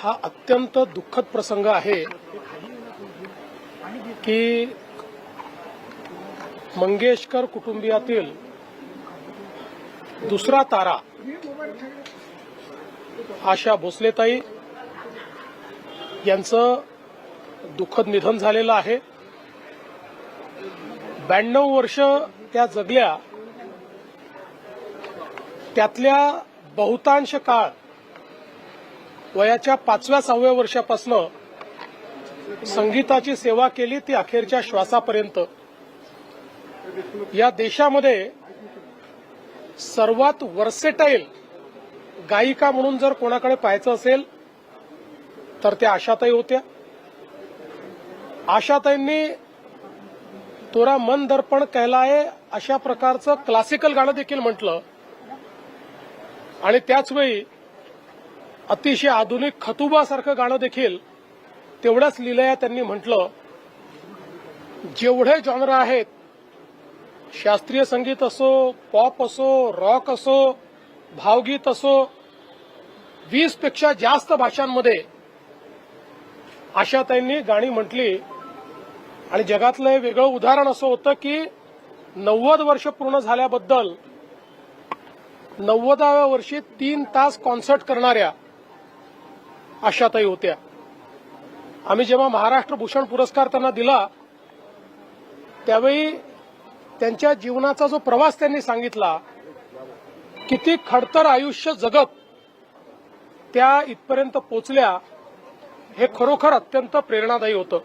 हा अत्यंत दुःखद प्रसंग आहे की मंगेशकर कुटुंबियातील दुसरा तारा आशा भोसलेताई यांचं दुःखद निधन झालेलं आहे। 92 वर्ष त्या जगल्या, त्यातल्या बहुतांश काळ वयाच्या 5व्या-6व्या वर्षापासून संगीताची सेवा केली, ती अखेरच्या श्वासापर्यंत। या देशामध्ये सर्वात वर्सेटाईल गायिका म्हणून जर कोणाकडे पाहायचं असेल तर त्या आशाताई होत्या। आशाताईंनी तोरा मन दर्पण कहलाए अशा प्रकारचं क्लासिकल गाणं देखील म्हटलं आणि त्याचवेळी अतिशय आधुनिक खतुबासारखं गाणं देखील तेवढ्याच लीलया त्यांनी म्हटलं। जेवढे जॉनर आहेत, शास्त्रीय संगीत असो, पॉप असो, रॉक असो, भावगीत असो, 20 पेक्षा जास्त भाषांमध्ये आशाताईंनी गाणी म्हटली। आणि जगातलं हे वेगळं उदाहरण असं होतं की 90 वर्ष पूर्ण झाल्याबद्दल 90व्या वर्षी 3 तास कॉन्सर्ट करणाऱ्या आशाताई होत्या। आम्ही जेव्हा महाराष्ट्र भूषण पुरस्कार त्यांना दिला त्यावेळी त्यांच्या जीवनाचा जो प्रवास त्यांनी सांगितला, किती खडतर आयुष्य जगत त्या इथपर्यंत पोहोचल्या, हे खरोखर अत्यंत प्रेरणादायी होतं।